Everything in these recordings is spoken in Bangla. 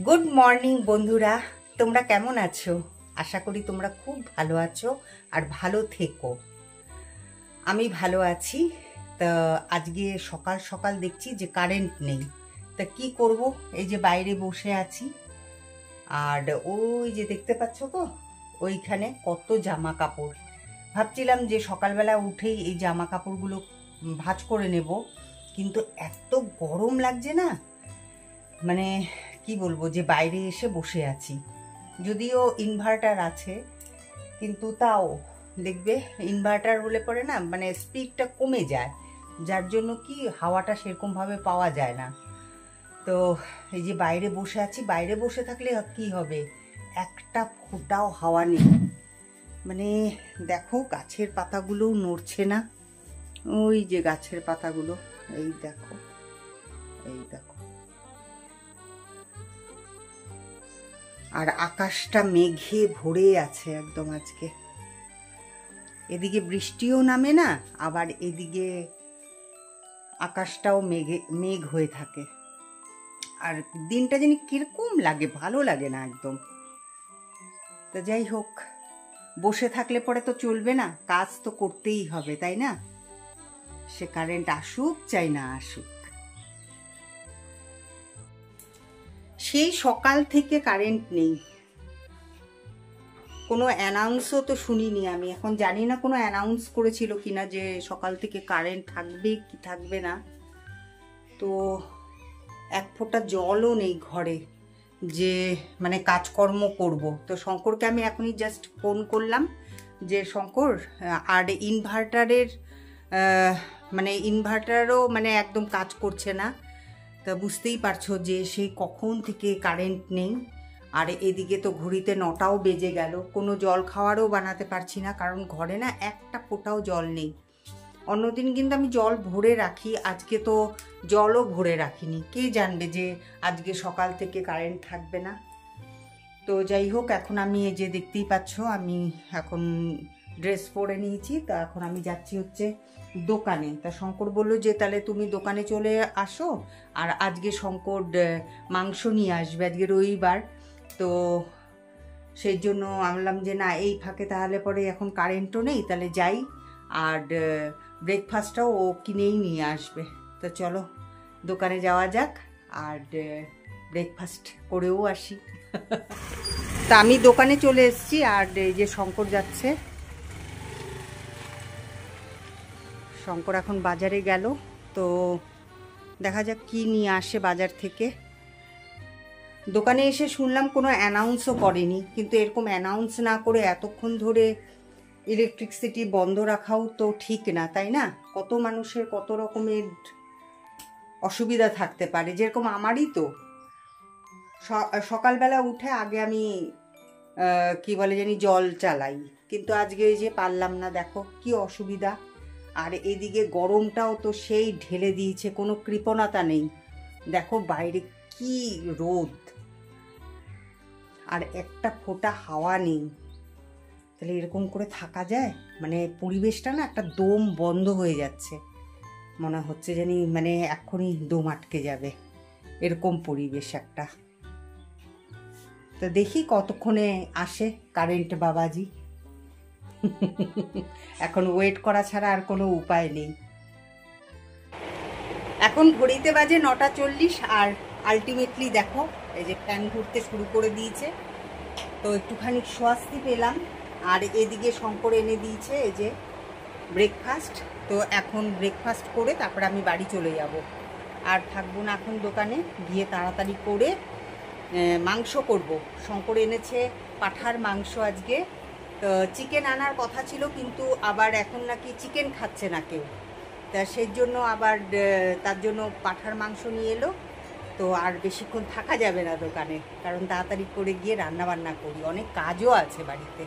গুড মর্নিং বন্ধুরা, তোমরা কেমন আছো? আশা করি তোমরা খুব ভালো আছো আর ভালো থেকো। আমি ভালো আছি। তা আজকে সকাল সকাল দেখছি যে কারেন্ট নেই, তা কি করব? এই যে বাইরে বসে আছি, আর ওই যে দেখতে পাচ্ছ তো ওইখানে কত জামা কাপড়। ভাবছিলাম যে সকালবেলা উঠেই এই জামা কাপড়গুলো ভাঁজ করে নেব, কিন্তু এত গরম লাগছে না, মানে কি বলবো, যে বাইরে এসে বসে আছি। যদিও ইনভার্টার আছে, কিন্তু তাও দেখবে ইনভার্টার হলে পরে না মানে স্পিডটা কমে যায়, যার জন্য কি হাওয়াটা সেরকমভাবে পাওয়া যায় না। তো এই যে বাইরে বসে আছি, বাইরে বসে থাকলে কি হবে, একটা ফোঁটাও হাওয়া নেই। মানে দেখো গাছের পাতাগুলোও নড়ছে না, ওই যে গাছের পাতাগুলো, এই দেখো, এই দেখো। আর আকাশটা মেঘে ভরে আছে একদম আজকে। এদিকে বৃষ্টিও নামে না, আবার এদিকে আকাশটাও মেঘ হয়ে থাকে। আর দিনটা যেন কিরকম লাগে, ভালো লাগে না একদম। তো যাই হোক, বসে থাকলে পরে তো চলবে না, কাজ তো করতেই হবে, তাই না? সে কারেন্ট আসুক চাই না আসুক। সেই সকাল থেকে কারেন্ট নেই, কোনো অ্যানাউন্সও তো শুনিনি আমি। এখন জানি না কোনো অ্যানাউন্স করেছিল কিনা যে সকাল থেকে কারেন্ট থাকবে কি থাকবে না। তো এক ফোঁটা জলও নেই ঘরে যে মানে কাজকর্ম করব। তো শঙ্করকে আমি এখনই জাস্ট ফোন করলাম যে শঙ্কর, আর ইনভার্টারের মানে ইনভার্টারও মানে একদম কাজ করছে না। তা বুঝতেই পারছো যে সেই কখন থেকে কারেন্ট নেই। আর এদিকে তো ঘড়িতে 9টাও বেজে গেল, কোনো জল খাওয়ারও বানাতে পারছি না, কারণ ঘরে না একটা ফোঁটাও জল নেই। অন্যদিন কিন্তু আমি জল ভরে রাখি, আজকে তো জলও ভরে রাখিনি। কে জানবে যে আজকে সকাল থেকে কারেন্ট থাকবে না। তো যাই হোক, এখন আমি এই যে দেখতেই পাচ্ছ আমি এখন ড্রেস পরে নিয়েছি। তা এখন আমি যাচ্ছি হচ্ছে দোকানে। তা শঙ্কর বলল যে তাহলে তুমি দোকানে চলে আসো, আর আজকে শঙ্কর মাংস নিয়ে আসবে, আজকে রবিবার। তো সেই জন্য বললাম যে না, এই ফাঁকে তাহলে পরে এখন কারেন্টও নেই, তাহলে যাই, আর ব্রেকফাস্টটাও ও কিনেই নিয়ে আসবে। তো চলো দোকানে যাওয়া যাক, আর ব্রেকফাস্ট করেও আসি। তা আমি দোকানে চলে এসেছি, আর এই যে শঙ্কর যাচ্ছে। শঙ্কর এখন বাজারে গেল, তো দেখা যাক কি নিয়ে আসে বাজার থেকে। দোকানে এসে শুনলাম কোনো অ্যানাউন্সও করেনি, কিন্তু এরকম অ্যানাউন্স না করে এতক্ষণ ধরে ইলেকট্রিসিটি বন্ধ রাখাও তো ঠিক না, তাই না? কত মানুষের কত রকমের অসুবিধা থাকতে পারে, যেরকম আমারই তো। সকালবেলা উঠে আগে আমি কি বলে জানি জল চালাই, কিন্তু আজকে এই যে পারলাম না, দেখো কি অসুবিধা। আর এদিকে গরমটাও তো সেই ঢেলে দিয়েছে, কোনো কৃপণতা নেই। দেখো বাইরে কি রোদ, আর একটা ফোঁটা হাওয়া নেই। তাহলে এরকম করে থাকা যায়? মানে পরিবেশটা না একটা দম বন্ধ হয়ে যাচ্ছে, মনে হচ্ছে জানি মানে এক্ষুনি দম আটকে যাবে, এরকম পরিবেশ একটা। তো দেখি কতক্ষণে আসে কারেন্ট বাবাজি। এখন ওয়েট করা ছাড়া আর কোনো উপায় নেই। এখন ঘড়িতে বাজে 9টা 40, আর আলটিমেটলি দেখো এই যে ফ্যান ঘুরতে শুরু করে দিয়েছে, তো একটুখানি স্বস্তি পেলাম। আর এদিকে শঙ্কর এনে দিয়েছে এই যে ব্রেকফাস্ট। তো এখন ব্রেকফাস্ট করে তারপরে আমি বাড়ি চলে যাব, আর থাকবো না এখন দোকানে। গিয়ে তাড়াতাড়ি করে মাংস করব। শঙ্কর এনেছে পাঁঠার মাংস আজকে। তো চিকেন আনার কথা ছিল, কিন্তু আবার এখন নাকি চিকেন খাচ্ছে না কেউ, তা সেই জন্য আবার তার জন্য পাঁঠার মাংস নিয়ে এলো। তো আর বেশিক্ষণ থাকা যাবে না দোকানে, কারণ তাড়াতাড়ি করে গিয়ে রান্না বান্না করি, অনেক কাজও আছে বাড়িতে।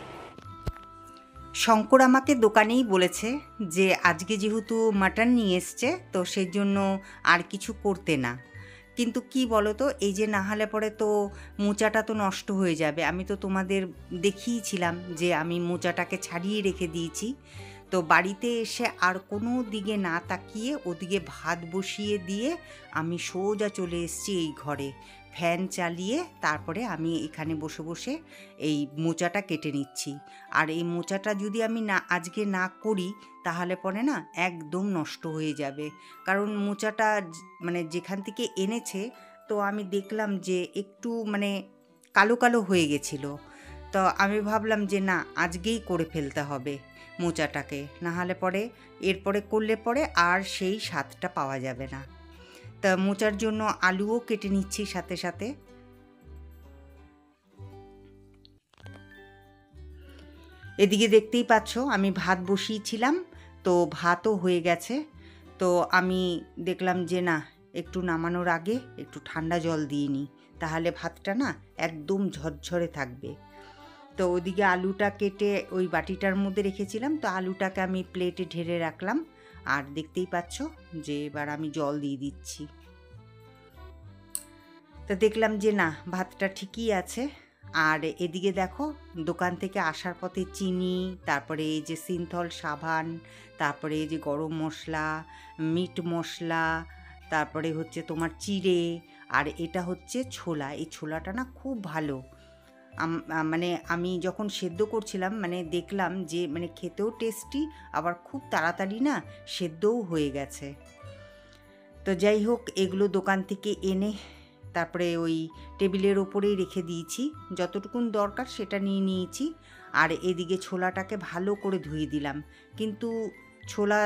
শঙ্কর আমাকে দোকানেই বলেছে যে আজকে যেহেতু মাটন নিয়ে এসছে, তো সেই জন্য আর কিছু করতে না। কিন্তু কি বলো তো, এই যে না হলে পরে তো মোচাটা তো নষ্ট হয়ে যাবে। আমি তো তোমাদের দেখিয়েছিলাম যে আমি মোচাটাকে ছাড়িয়ে রেখে দিয়েছি। তো বাড়িতে এসে আর কোনো দিকে না তাকিয়ে ওদিকে ভাত বসিয়ে দিয়ে আমি সোজা চলে এসেছি এই ঘরে, ফ্যান চালিয়ে তারপরে আমি এখানে বসে বসে এই মোচাটা কেটে নিচ্ছি। আর এই মোচাটা যদি আমি আজকে না করি তাহলে পরে না একদম নষ্ট হয়ে যাবে, কারণ মোচাটা মানে যেখান থেকে এনেছে তো আমি দেখলাম যে একটু মানে কালো কালো হয়ে গেছিলো। তো আমি ভাবলাম যে না, আজকেই করে ফেলতে হবে মোচাটাকে, না হলে পরে এরপরে করলে পরে আর সেই স্বাদটা পাওয়া যাবে না। তা মোচার জন্য আলুও কেটে নিচ্ছি সাথে সাথে। এদিকে দেখতেই পাচ্ছ আমি ভাত বসিয়েছিলাম, তো ভাতও হয়ে গেছে। তো আমি দেখলাম যে না, একটু নামানোর আগে একটু ঠান্ডা জল দিয়ে নিই, তাহলে ভাতটা না একদম ঝরঝরে থাকবে। তো ওদিকে আলুটা কেটে ওই বাটিটার মধ্যে রেখেছিলাম, তো আলুটাকে আমি প্লেটে ঢেলে রাখলাম। আর দেখতেই পাচ্ছ যে এবার আমি জল দিয়ে দিচ্ছি। তো দেখলাম যে না, ভাতটা ঠিকই আছে। আর এদিকে দেখো, দোকান থেকে আসার পথে চিনি, তারপরে এই যে সিনথল সাবান, তারপরে এই যে গরম মশলা, মিট মশলা, তারপরে হচ্ছে তোমার চিড়ে, আর এটা হচ্ছে ছোলা। এই ছোলাটা না খুব ভালো, মানে আমি যখন সেদ্ধ করছিলাম মানে দেখলাম যে মানে খেতেও টেস্টি, আবার খুব তাড়াতাড়ি না সেদ্ধও হয়ে গেছে। তো যাই হোক, এগুলো দোকান থেকে এনে তারপরে ওই টেবিলের ওপরেই রেখে দিয়েছি, যতটুকুন দরকার সেটা নিয়ে নিয়েছি। আর এদিকে ছোলাটাকে ভালো করে ধুয়ে দিলাম, কিন্তু ছোলা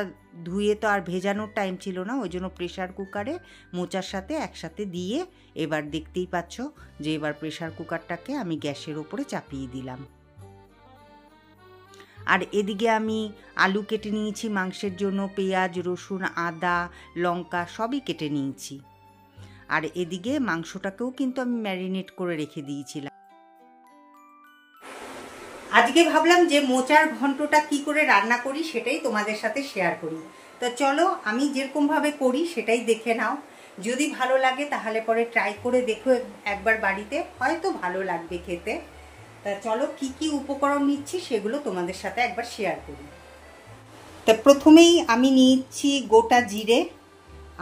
ধুয়ে তো আর ভেজানোর টাইম ছিল না, ওই জন্য প্রেশার কুকারে মোচার সাথে একসাথে দিয়ে এবার দেখতেই পাচ্ছ যে এবার প্রেশার কুকারটাকে আমি গ্যাসের ওপরে চাপিয়ে দিলাম। আর এদিকে আমি আলু কেটে নিয়েছি মাংসের জন্য, পেঁয়াজ, রসুন, আদা, লঙ্কা সবই কেটে নিয়েছি। আর এদিকে মাংসটাকেও কিন্তু আমি ম্যারিনেট করে রেখে দিয়েছিলাম। আজকে ভাবলাম যে মোচার ঘন্টটা কি করে রান্না করি সেটাই তোমাদের সাথে শেয়ার করি। তো চলো, আমি যেরকমভাবে করি সেটাই দেখে নাও। যদি ভালো লাগে তাহলে পরে ট্রাই করে দেখো একবার বাড়িতে, হয়তো ভালো লাগবে খেতে। তা চলো, কি কি উপকরণ নিচ্ছি সেগুলো তোমাদের সাথে একবার শেয়ার করি। তা প্রথমেই আমি নিচ্ছি গোটা জিরে।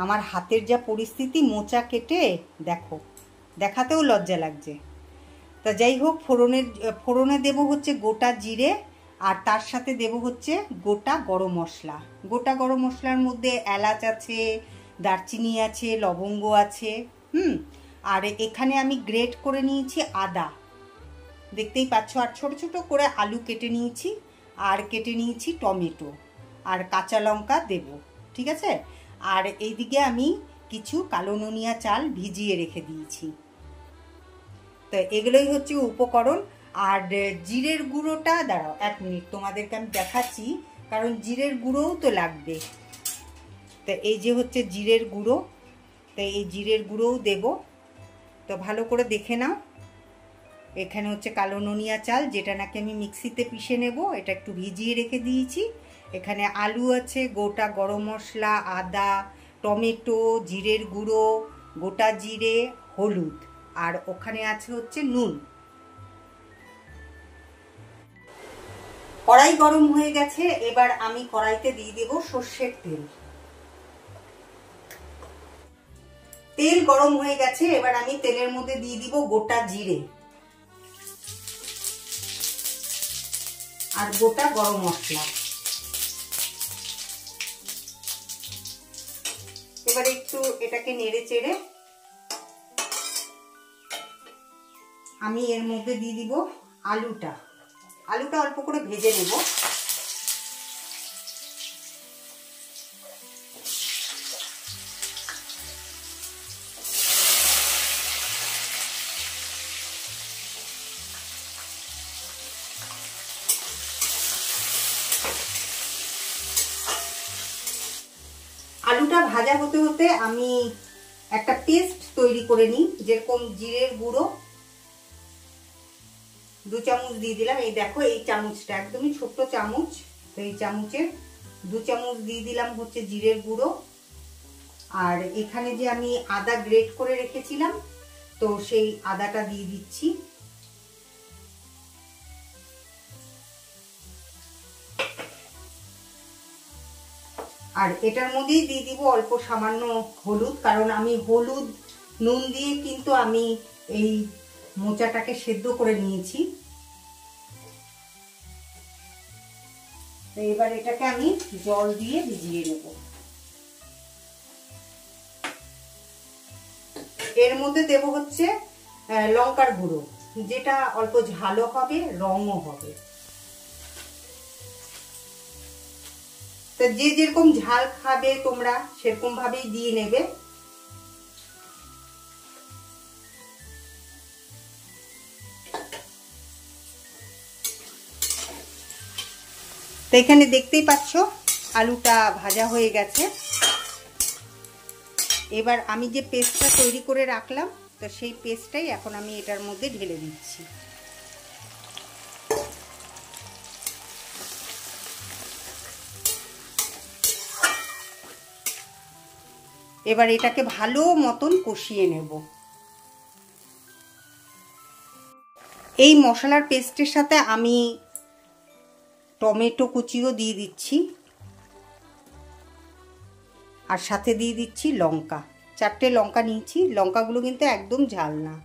আমার হাতের যা পরিস্থিতি, মোচা কেটে দেখো, দেখাতেও লজ্জা লাগছে। তা যাই হোক, ফোড়নে দেব হচ্ছে গোটা জিরে, আর তার সাথে দেব হচ্ছে গোটা গরম মশলা। গোটা গরম মশলার মধ্যে এলাচ আছে, দারচিনি আছে, লবঙ্গ আছে। আর এখানে আমি গ্রেট করে নিয়েছি আদা, দেখতেই পাচ্ছ। আর ছোট ছোট করে আলু কেটে নিয়েছি, আর কেটে নিয়েছি টমেটো, আর কাঁচা লঙ্কা দেব, ঠিক আছে। আর এইদিকে আমি কিছু কালো নুনিয়া চাল ভিজিয়ে রেখে দিয়েছি। তো এগুলোই হচ্ছে উপকরণ। আর জিরের গুঁড়োটা, দাঁড়াও 1 মিনিট, তোমাদেরকে আমি দেখাচ্ছি, কারণ জিরের গুঁড়োও তো লাগবে। তো এই যে হচ্ছে জিরের গুঁড়ো, তো এই জিরের গুঁড়োও দেব। তো ভালো করে দেখে নাও। এখানে হচ্ছে কালো নুনিয়া চাল, যেটা নাকি আমি মিক্সিতে পিষে নেব, এটা একটু ভিজিয়ে রেখে দিয়েছি। এখানে আলু আছে, গোটা গরম মশলা, আদা, টমেটো, জিরের গুঁড়ো, গোটা জিরে, হলুদ, আর ওখানে আছে হচ্ছে নুন। কড়াই গরম হয়ে গেছে, এবার আমি কড়াইতে দিয়ে দেব সর্ষের তেল। তেল গরম হয়ে গেছে, এবার আমি তেলের মধ্যে দিয়ে দিব গোটা জিরে আর গোটা গরম মশলা। এবার একটু এটাকে নেড়ে চেড়ে আমি এর মধ্যে দিয়ে দিব আলুটা। আলুটা অল্প করে ভেজে নেব। আলুটা ভাজা হতে হতে আমি একটা পেস্ট তৈরি করে নিই। যেরকম জিরের গুঁড়ো 2 চামচ দিয়ে দিলাম, এই দেখো এই চামচটা একদমই ছোট্ট চামচ, তো এই চামচের 2 চামচ দিয়ে দিলাম হচ্ছে জিরের গুঁড়ো। আর এখানে যে আমি আদা গ্রেট করে রেখেছিলাম, তো সেই আদাটা দিয়ে দিচ্ছি। আর এটার মধ্যেই দিয়ে দিব অল্প সামান্য হলুদ, কারণ আমি হলুদ নুন দিয়ে কিন্তু আমি এই মোচাটাকে সেদ্ধ করে নিয়েছি। এবার এটাকে আমি জল দিয়ে ভিজিয়ে নেব। এর মধ্যে দেব হচ্ছে লঙ্কার গুঁড়ো, যেটা অল্প ঝালও হবে, রঙও হবে। তো যে যেরকম ঝাল খাবে তোমরা সেরকম ভাবেই দিয়ে নেবে। তো এখানে দেখতেই পাচ্ছ আলুটা ভাজা হয়ে গেছে। এবার আমি যে পেস্টটা তৈরি করে রাখলাম, তো সেই পেস্টটাই এখন আমি এটার মধ্যে ঢেলে দিচ্ছি। এবার এটাকে ভালো মতন কষিয়ে নেব। এই মশলার পেস্টের সাথে আমি টমেটো কুচিও দিয়ে দিচ্ছি, আর সাথে দিয়ে দিচ্ছি লঙ্কা। 4টে লঙ্কা নিয়েছি, লঙ্কাগুলো কিন্তু একদম ঝাল না।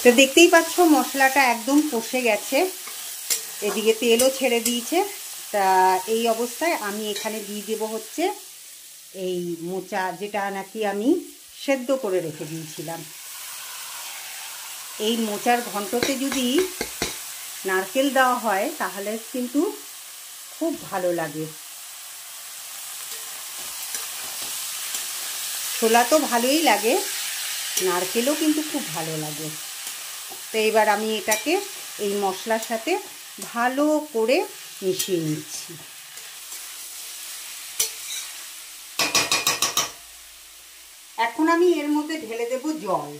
তো দেখতেই পাচ্ছ মশলাটা একদম কষে গেছে, এদিকে তেলও ছেড়ে দিয়েছে। তা এই অবস্থায় আমি এখানে দিয়ে দেব হচ্ছে এই মোচা, যেটা নাকি আমি সেদ্ধ করে রেখে দিয়েছিলাম। এই মোচার ঘন্টতে যদি নারকেল দেওয়া হয় তাহলে কিন্তু খুব ভালো লাগে। ছোলা তো ভালোই লাগে, নারকেলও কিন্তু খুব ভালো লাগে। তো এবার আমি এটাকে এই মশলার সাথে ভালো করে মিশিয়ে নিচ্ছি। এখন আমি এর মধ্যে ঢেলে দেব জল।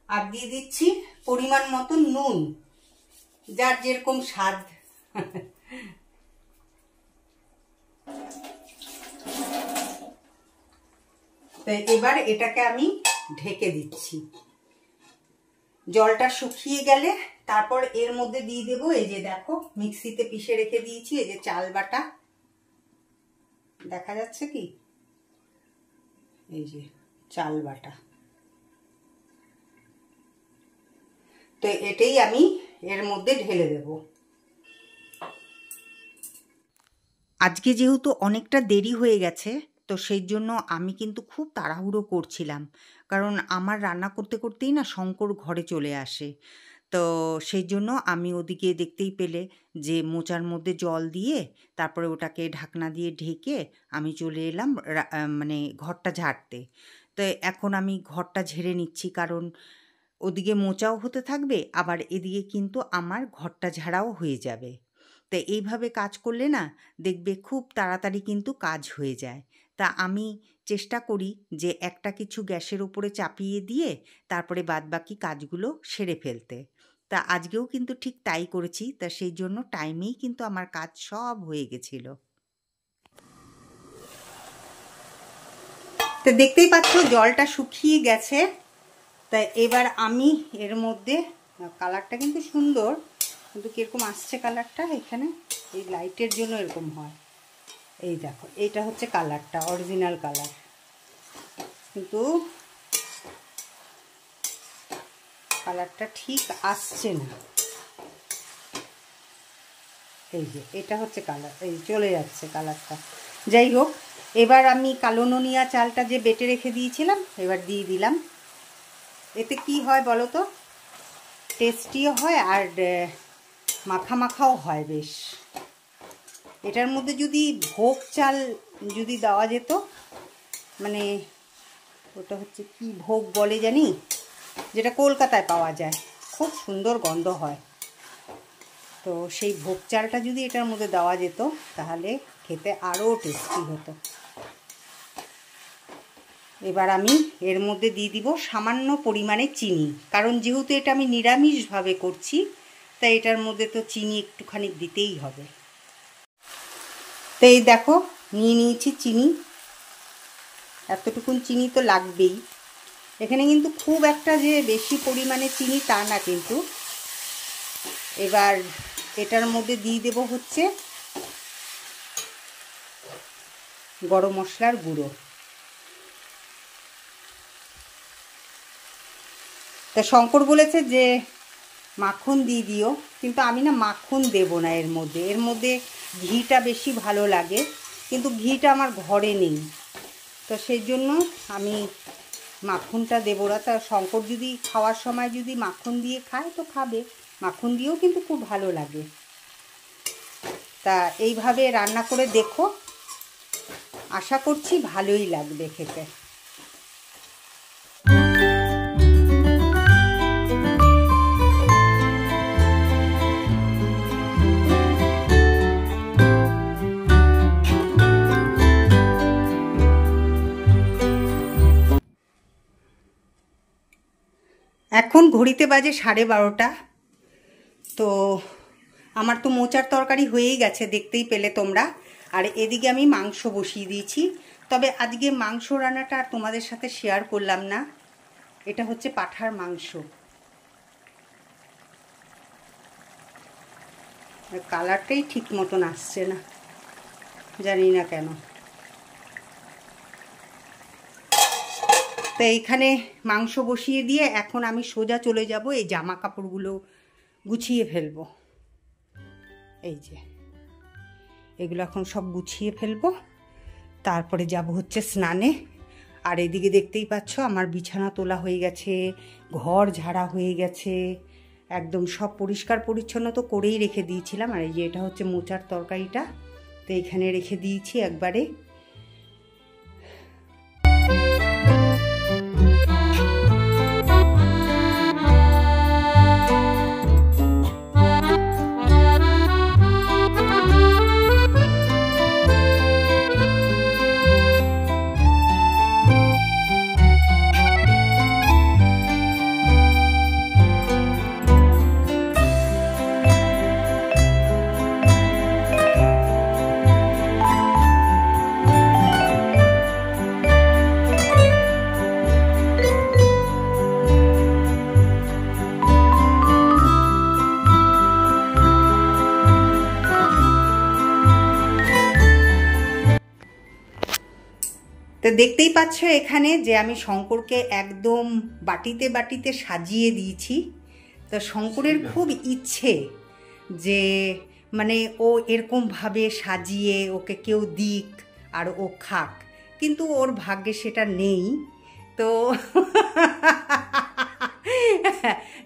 আর দিয়ে দিচ্ছি পরিমাণ মতো নুন, যার যেরকম স্বাদ। তো এবার এটাকে আমি ঢেকে দিচ্ছি। জলটা শুকিয়ে গেলে তারপর এর মধ্যে দিয়ে দেবো, এই যে দেখো মিক্সিতে পিষে রেখে দিয়েছি, এই যে চাল বাটা, দেখা যাচ্ছে কি, এই যে চাল বাটা। তো এটাই আমি এর মধ্যে ঢেলে দেব। আজকে যেহেতু অনেকটা দেরি হয়ে গেছে, তো সেই জন্য আমি কিন্তু খুব তাড়াহুড়ো করছিলাম, কারণ আমার রান্না করতে করতেই না শঙ্কর ঘরে চলে আসে। তো সেই জন্য আমি ওদিকে দেখতেই পেলে যে মোচার মধ্যে জল দিয়ে তারপরে ওটাকে ঢাকনা দিয়ে ঢেকে আমি চলে এলাম মানে ঘরটা ঝাড়তে। তো এখন আমি ঘরটা ঝেড়ে নিচ্ছি, কারণ ওদিকে মোচাও হতে থাকবে, আবার এদিকে কিন্তু আমার ঘরটা ঝাড়াও হয়ে যাবে। তো এইভাবে কাজ করলে না দেখবে খুব তাড়াতাড়ি কিন্তু কাজ হয়ে যায়। তা আমি চেষ্টা করি যে একটা কিছু গ্যাসের উপরে চাপিয়ে দিয়ে তারপরে বাদবাকি কাজগুলো সেরে ফেলতে। তা আজকেও কিন্তু ঠিক তাই করেছি। তা সেই জন্য টাইমেই কিন্তু আমার কাজ সব হয়ে গেছিল। তো দেখতেই পাচ্ছ জলটা শুকিয়ে গেছে। তাই এবার আমি এর মধ্যে, কালারটা কিন্তু সুন্দর, কিন্তু কীরকম আসছে কালারটা, এখানে এই লাইটের জন্য এরকম হয়। এই দেখো এইটা হচ্ছে কালারটা, অরিজিনাল কালার, কিন্তু কালারটা ঠিক আসছে না। এই যে এটা হচ্ছে কালার, এই চলে যাচ্ছে কালারটা। যাই হোক, এবার আমি কালো নুনিয়া চালটা যে বেটে রেখে দিয়েছিলাম এবার দিয়ে দিলাম। এতে কি হয় বলো তো, টেস্টিও হয় আর মাখা মাখাও হয় বেশ। এটার মধ্যে যদি ভোগ চাল যদি দেওয়া যেত, মানে ওটা হচ্ছে কি ভোগ বলে জানি, যেটা কলকাতায় পাওয়া যায়, খুব সুন্দর গন্ধ হয়। তো সেই ভোগ চালটা যদি এটার মধ্যে দেওয়া যেত তাহলে খেতে আরও টেস্টি হতো। এবার আমি এর মধ্যে দিয়ে দিব সামান্য পরিমাণে চিনি, কারণ যেহেতু এটা আমি নিরামিষভাবে করছি তাই এটার মধ্যে তো চিনি একটুখানি দিতেই হবে। তো এই দেখো নিয়ে নিয়েছি চিনি, এতটুকুন চিনি তো লাগবেই। এখানে কিন্তু খুব একটা যে বেশি পরিমাণে চিনি তা না কিন্তু। এবার এটার মধ্যে দিয়ে দেব হচ্ছে গরম মশলার গুঁড়ো। তা শঙ্কর বলেছে যে মাখন দিয়ে দিও, কিন্তু আমি না মাখন দেব না এর মধ্যে ঘিটা বেশি ভালো লাগে, কিন্তু ঘিটা আমার ঘরে নেই, তো সেই জন্য আমি মাখনটা দেবো না। তা শঙ্কর যদি খাওয়ার সময় যদি মাখন দিয়ে খায় তো খাবে, মাখন দিয়েও কিন্তু খুব ভালো লাগে। তা এইভাবে রান্না করে দেখো, আশা করছি ভালোই লাগবে খেতে। এখন ঘড়িতে বাজে 12:30। তো আমার তো মোচার তরকারি হয়েই গেছে, দেখতেই পেলে তোমরা। আর এদিকে আমি মাংস বসিয়ে দিয়েছি, তবে আজকে মাংস রান্নাটা আর তোমাদের সাথে শেয়ার করলাম না। এটা হচ্ছে পাঁঠার মাংস। কালারটাই ঠিক মতন আসছে না, জানি না কেন। তো এইখানে মাংস বসিয়ে দিয়ে এখন আমি সোজা চলে যাব এই জামা কাপড়গুলো গুছিয়ে ফেলবো। এই যে এগুলো এখন সব গুছিয়ে ফেলবো, তারপরে যাব হচ্ছে স্নানে। আর এদিকে দেখতেই পাচ্ছ আমার বিছানা তোলা হয়ে গেছে, ঘর ঝাড়া হয়ে গেছে, একদম সব পরিষ্কার পরিচ্ছন্ন তো করেই রেখে দিয়েছিলাম। আর এই যে এটা হচ্ছে মোচার তরকারিটা, তো এইখানে রেখে দিয়েছি একবারে। তো দেখতেই পাচ্ছ এখানে যে আমি শঙ্করকে একদম বাটিতে বাটিতে সাজিয়ে দিয়েছি। তো শঙ্করের খুব ইচ্ছে যে মানে ও এরকমভাবে সাজিয়ে ওকে কেউ দিক আর ও খাক, কিন্তু ওর ভাগ্যে সেটা নেই। তো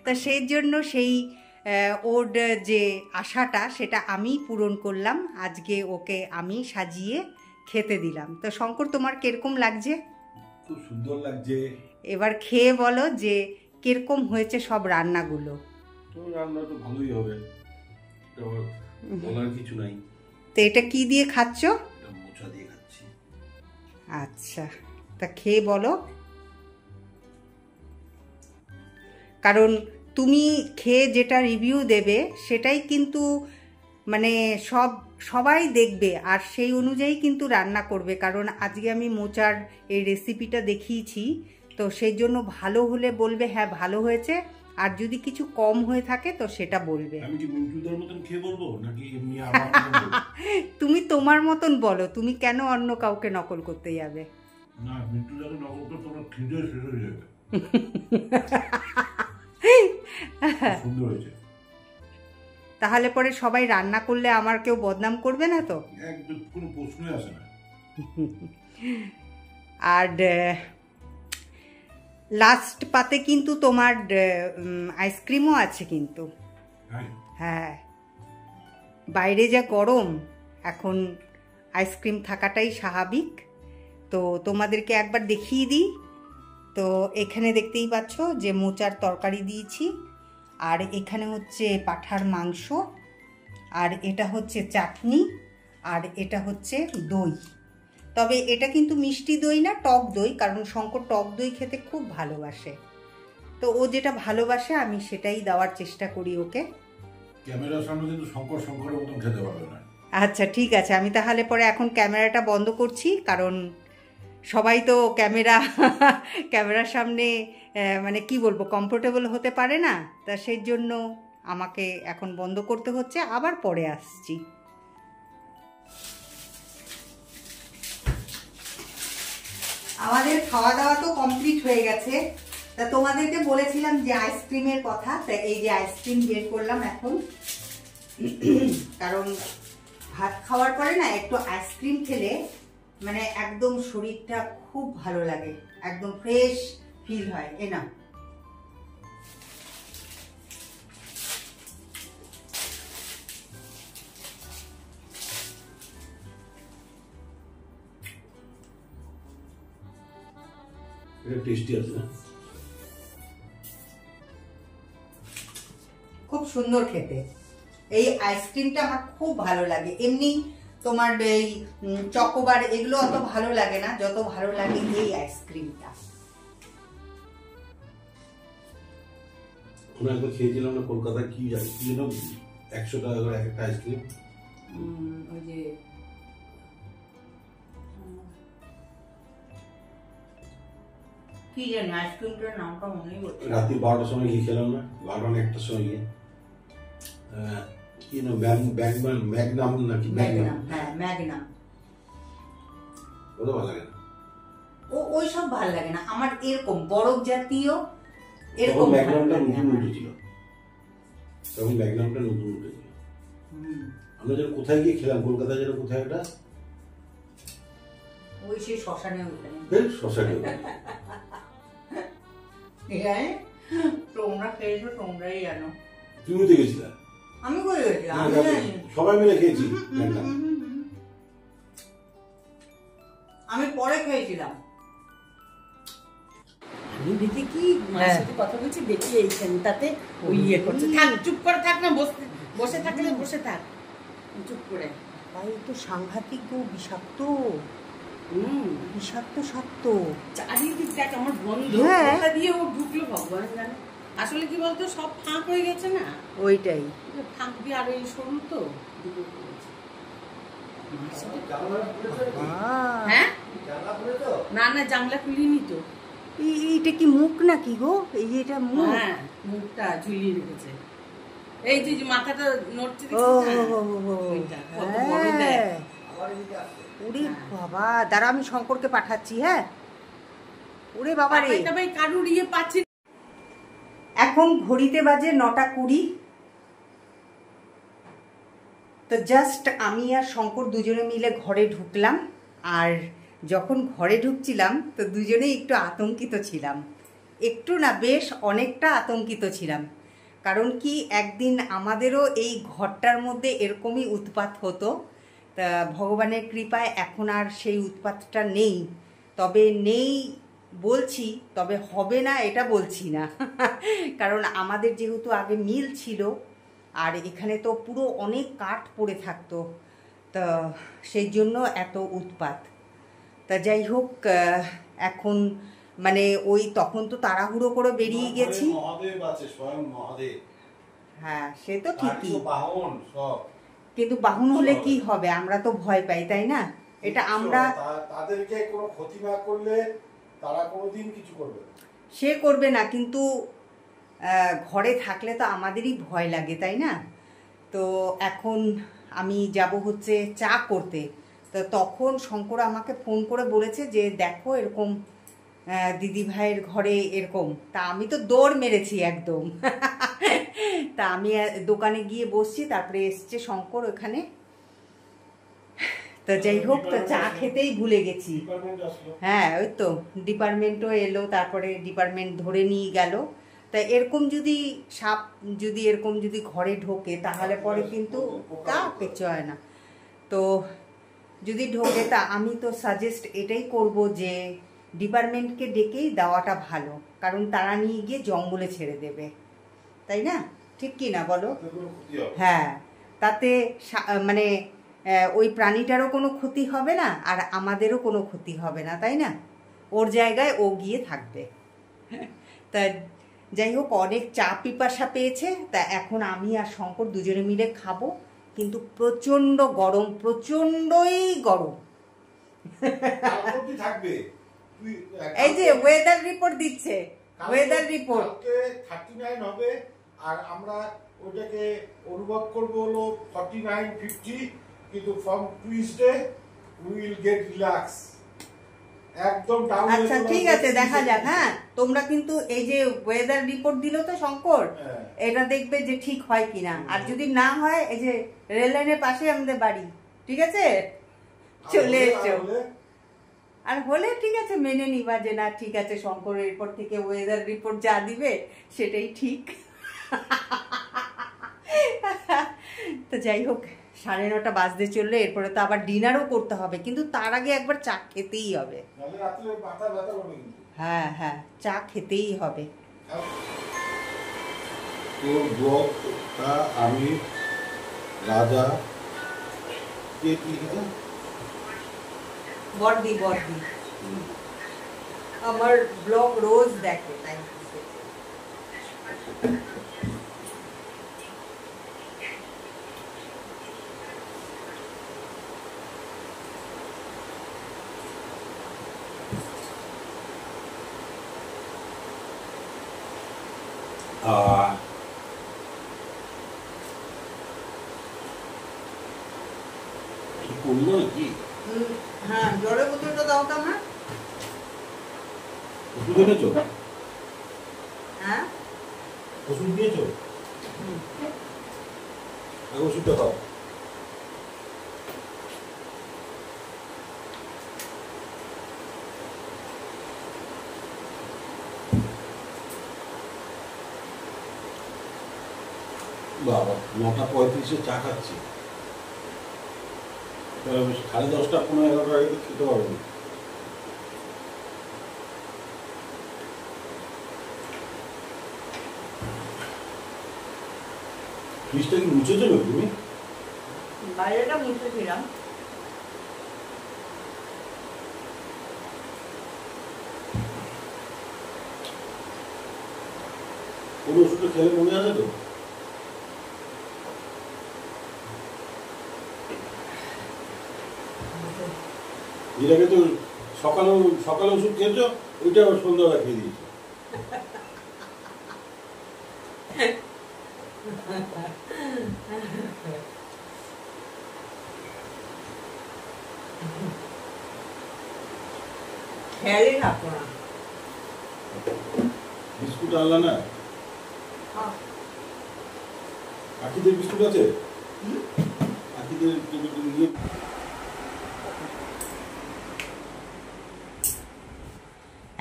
তা সেই জন্য সেই ওর যে আশাটা সেটা আমি পূরণ করলাম, আজকে ওকে আমি সাজিয়ে খেতে দিলাম। তো শঙ্কর তোমার কিরকম লাগছে? খুব সুন্দর লাগছে। এবার খেয়ে বলো যে কিরকম হয়েছে সব রান্নাগুলো। তো রান্না তো ভালোই হবে, বলার কিছু নাই। তো এটা কি দিয়ে খাচ্ছ? এটা মোচা দিয়ে খাচ্ছি। আচ্ছা, তা খেয়ে বলো, কারণ তুমি খেয়ে যেটা রিভিউ দেবে সেটাই কিন্তু মানে সবাই দেখবে আর সেই অনুযায়ী কিন্তু রান্না করবে। কারণ আজকে আমি মোচার এই রেসিপিটা দেখিয়েছি, তো সেই জন্য ভালো হলে বলবে হ্যাঁ ভালো হয়েছে, আর যদি কিছু কম হয়ে থাকে তো সেটা বলবে। আমি কি মিন্টুদার মতন খেয়ে বলবো নাকি এমনি আমার মতন বলবো? তুমি তোমার মতন বলো, তুমি কেন অন্য কাউকে নকল করতে যাবে? না, মিন্টুদাকে নকল করতে তোমার খিদে শেষ হয়ে যাবে। সুন্দর হয়েছে। তাহলে পরে সবাই রান্না করলে আমার কেউ বদনাম করবে না তো? একদম কোনো প্রশ্নই আসে না। আর লাস্ট পাতে কিন্তু তোমার আইসক্রিমও আছে কিন্তু। হ্যাঁ, বাইরে যা গরম এখন আইসক্রিম থাকাটাই স্বাভাবিক। তো তোমাদেরকে একবার দেখিয়ে দিই। তো এখানে দেখতেই পাচ্ছ যে মোচার তরকারি দিয়েছি, আর এখানে হচ্ছে পাঁঠার মাংস, আর এটা হচ্ছে চাটনি, আর এটা হচ্ছে দই। তবে এটা কিন্তু মিষ্টি দই না, টক দই, কারণ শঙ্কর টক দই খেতে খুব ভালোবাসে। তো ও যেটা ভালোবাসে আমি সেটাই দেওয়ার চেষ্টা করি ওকে। ক্যামেরার সামনে কিন্তু শঙ্কর শঙ্করের মতন খেতে পারবে না। আচ্ছা ঠিক আছে, আমি তাহলে পরে এখন ক্যামেরাটা বন্ধ করছি, কারণ সবাই তো ক্যামেরার সামনে মানে কি বলবো, কমফোর্টেবল হতে পারে না, তা সেই জন্য আমাকে এখন বন্ধ করতে হচ্ছে, আবার পরে আসছি। আমাদের খাওয়া দাওয়া তো কমপ্লিট হয়ে গেছে। তা তোমাদেরকে বলেছিলাম যে আইসক্রিমের কথা, তা এই যে আইসক্রিম বের করলাম এখন। কারণ ভাত খাওয়ার পরে না একটু আইসক্রিম খেলে মানে একদম শরীরটা খুব ভালো লাগে, একদম ফ্রেশ ফিল হয়। এ না এটা টেস্টি আছে না, খুব সুন্দর খেতে। এই আইসক্রিমটা আমার খুব ভালো লাগে। এমনি তোমার এই চকোবার এগুলো অত ভালো লাগে না, যত ভালো লাগে এই আইসক্রিমটা। আমরা একবার খেয়েছিলাম না কলকাতায়, কি জানি কি যেন 100 টাকা করে একটা আইসক্রিম। ওই যে কি জানি আইসক্রিমটার নামটা মনেই পড়ছে। রাত্রি 12টার সময় গিয়ে খেলাম না, 12টা না 1টার সময় গিয়ে কি না ম্যাগনাম নাকি ম্যাগনাম, হ্যাঁ ম্যাগনাম। ওটা ভালো লাগে না, ওই সব ভালো লাগে না আমার, এরকম বরফ জাতীয় এরকম ম্যাগনামটা নতুন উঠেছিল, তখন ম্যাগনামটা নতুন উঠেছিল। আমরা যেন কোথায় গিয়ে খেলাম, কলকাতায় যেন কোথায় একটা ওই সেই শ্মশানে উঠলাম, শ্মশানে। হ্যাঁ তোমরা খেয়েছো, তোমরাই জানো। তুমি তো গেছিলা, আমি কই গেছিলাম, সবাই মিলে খেয়েছি। আমি পরে খেয়েছিলাম। আমি দেখি কি মায়ের সাথে কথা বলছি, দেখি এইখানে তাতে ওই ইয়ে করছে। থাক, চুপ করে থাক না, বসে থাকলে বসে থাক, চুপ করে। ভাই তো সাংঘাতিক গো, বিষাক্ত, বিষাক্ত সত্য। চারিদিক দেখ আমার বন্ধ, কোথা দিয়ে ও ঢুকলো ভগবান জানে। আসলে কি বলতো, সব ফাঁক হয়ে গেছে না, ওইটাই ফাঁক দিয়ে, আর এই সরু তো। হ্যাঁ না না, জানলা খুলিনি তো। এইটা কি মুখ নাকি গো? এই যে এটা মুখ? হ্যাঁ, মুখটা ঝুলিয়ে রেখেছে। এই যে মাথাটা নড়ছে, ওরে বাবা, দাঁড়া আমি শঙ্করকে পাঠাচ্ছি। হ্যাঁ ওরে বাবা রে, কারুর ইয়ে পাচ্ছি। এখন ঘড়িতে বাজে 9:20। তো জাস্ট আমি আর শঙ্কর দুজনে মিলে ঘরে ঢুকলাম, আর যখন ঘরে ঢুকছিলাম তো দুজনেই একটু আতঙ্কিত ছিলাম, একটু না বেশ অনেকটা আতঙ্কিত ছিলাম। কারণ কি একদিন আমাদেরও এই ঘরটার মধ্যে এরকমই উৎপাত হতো, তা ভগবানের কৃপায় এখন আর সেই উৎপাতটা নেই। তবে নেই বলছি, তবে হবে না এটা বলছি না। কারণ আমাদের যেহেতু আগে মিল ছিল, আর এখানে তো পুরো অনেক কাঠ পড়ে থাকতো, তা সেই জন্য এত উৎপাত। তা যাই হোক, এখন মানে ওই তখন তো তাড়াহুড়ো করে বেরিয়ে গেছি। মহাদেব আছে, স্বয়ং মহাদেব। হ্যাঁ সে তো ঠিকই, বাহন সব, কিন্তু বাহন হলে কি হবে, আমরা তো ভয় পাই, তাই না? এটা আমরা তাদেরকে কোনো ক্ষতি না করলে তারা কোনোদিন কিছু করবে না। সে করবে না, কিন্তু ঘরে থাকলে তো আমাদেরই ভয় লাগে, তাই না? তো এখন আমি যাব হচ্ছে চা করতে। তো তখন শঙ্কর আমাকে ফোন করে বলেছে যে দেখো এরকম দিদি ভাইয়ের ঘরে এরকম। তা আমি তো দৌড় মেরেছি একদম। তা আমি দোকানে গিয়ে বসছি, তারপরে এসছে শঙ্কর ওখানে। তো যাই হোক, তো চা খেতেই ভুলে গেছি। হ্যাঁ ওই তো ডিপার্টমেন্টও এলো, তারপরে ডিপার্টমেন্ট ধরে নিয়ে গেল। তা এরকম যদি সাপ যদি এরকম যদি ঘরে ঢোকে তাহলে পরে কিন্তু তা কিছু হয় না। তো যদি ঢোকে, তা আমি তো সাজেস্ট এটাই করব যে ডিপার্টমেন্টকে ডেকেই দেওয়াটা ভালো, কারণ তারা নিয়ে গিয়ে জঙ্গলে ছেড়ে দেবে, তাই না? ঠিক কি না বলো? হ্যাঁ, তাতে মানে ওই প্রাণীটারও কোনো ক্ষতি হবে না আর আমাদেরও কোনো ক্ষতি হবে না, তাই না? ওর জায়গায় ও গিয়ে থাকবে। তা যাই হোক, অনেক চা পিপাসা পেয়েছে, তা এখন আমি আর শঙ্কর দুজনে মিলে খাবো, কিন্তু প্রচণ্ড গরম, প্রচণ্ডই গরম। এই যে ওয়েদার রিপোর্ট দিচ্ছে, ওয়েদার রিপোর্ট 39 হবে আর আমরা ওটাকে অনুভব করব হলো 49-50, কিন্তু from Tuesday we will get relax একদম ডাউন। আচ্ছা ঠিক আছে, দেখা যাক। হ্যাঁ, তোমরা কিন্তু এই যে ওয়েদার রিপোর্ট দিল তো শঙ্কর, এটা দেখবে যে ঠিক হয় কিনা, আর যদি না হয় এই যে রেল লাইনের পাশে আমাদের বাড়ি, ঠিক আছে, চলে এসো। আর হলে ঠিক আছে, মেনে নিবা যে না ঠিক আছে, শঙ্কর এরপর থেকে ওয়েদার রিপোর্ট যা দিবে সেটাই ঠিক। তো যাই হোক, 9:30 বাজতে চললে, এরপরে তো আবার ডিনারও করতে হবে, কিন্তু তার আগে একবার চা খেতেই হবে। হ্যাঁ হ্যাঁ, চা খেতেই হবে। তো ব্লগটা আমি রাজা কে কি বর্দি আমার ব্লগ রোজ দেখে, তাই করলো নাকি? হ্যাঁ, জলের বোতলটা দাও তো আমার। ওষুধ এনেছো? হ্যাঁ, ওষুধ দিয়েছো? ওষুধটা খাও। বাবা, 9:35 চা খাচ্ছি। 10:30 11 আগে খেতে পারবো না। ফ্রিজটা কি মুছেছো না তুমি? বাইরেটা মুছেছিলাম। কোন ওষুধটা খেলে মনে আছে তো? এর আগে তো সকালে ওষুধ খেয়েছো, ওইটা সন্ধ্যাবেলা খেয়ে দিয়েছো। খেয়ালই রাখো না। বিস্কুট আনলা না? আখিদের বিস্কুট আছে? আখিদের নিয়ে।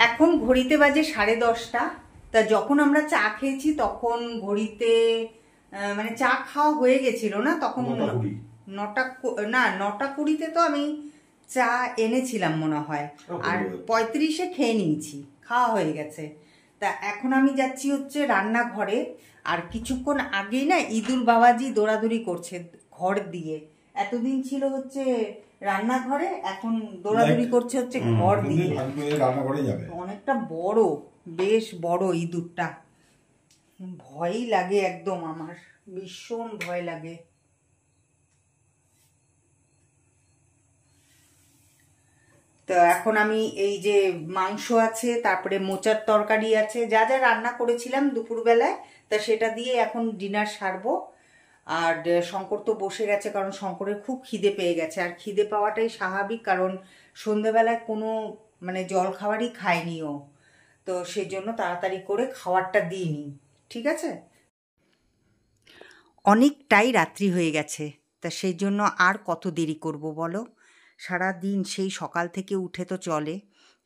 এখন ঘড়িতে বাজে 10:30। তা যখন আমরা চা খেয়েছি তখন ঘড়িতে মানে চা খাওয়া হয়ে গেছিল না, তখন 9:20 তো আমি চা এনেছিলাম মনে হয়, আর 35-এ খেয়ে নিয়েছি, খাওয়া হয়ে গেছে। তা এখন আমি যাচ্ছি হচ্ছে রান্নাঘরে, আর কিছুক্ষণ আগেই না ইদুল বাবাজি দৌড়াদৌড়ি করছে ঘর দিয়ে। এতদিন ছিল হচ্ছে রান্নাঘরে, এখন দৌড়াদৌড়ি করছে হচ্ছে ঘর দিয়ে। রান্নাঘরে যাবে। অনেকটা বড়, বেশ বড় ইঁদুরটা, ভয়ই লাগে একদম, আমার ভীষণ ভয় লাগে। তো এখন আমি এই যে মাংস আছে, তারপরে মোচার তরকারি আছে, যা যা রান্না করেছিলাম দুপুরবেলায়, তা সেটা দিয়ে এখন ডিনার সারবো। আর শঙ্কর তো বসে গেছে, কারণ শঙ্করের খুব খিদে পেয়ে গেছে, আর খিদে পাওয়াটাই স্বাভাবিক, কারণ সন্ধেবেলায় কোনো মানে জল খাবারই খায়নি ও, তো সেই জন্য তাড়াতাড়ি করে খাবারটা দিইনি, ঠিক আছে। অনেকটাই রাত্রি হয়ে গেছে, তা সেই জন্য আর কত দেরি করব বলো, সারা দিন সেই সকাল থেকে উঠে তো চলে।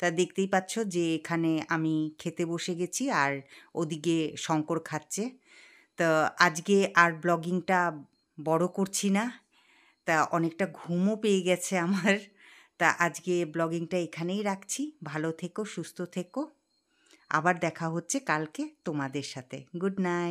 তা দেখতেই পাচ্ছ যে এখানে আমি খেতে বসে গেছি, আর ওদিকে শঙ্কর খাচ্ছে। তা আজকে আর ব্লগিংটা বড় করছি না, তা অনেকটা ঘুমও পেয়ে গেছে আমার। তা আজকে ব্লগিংটা এখানেই রাখছি। ভালো থেকো, সুস্থ থেকো, আবার দেখা হচ্ছে কালকে তোমাদের সাথে। Good night.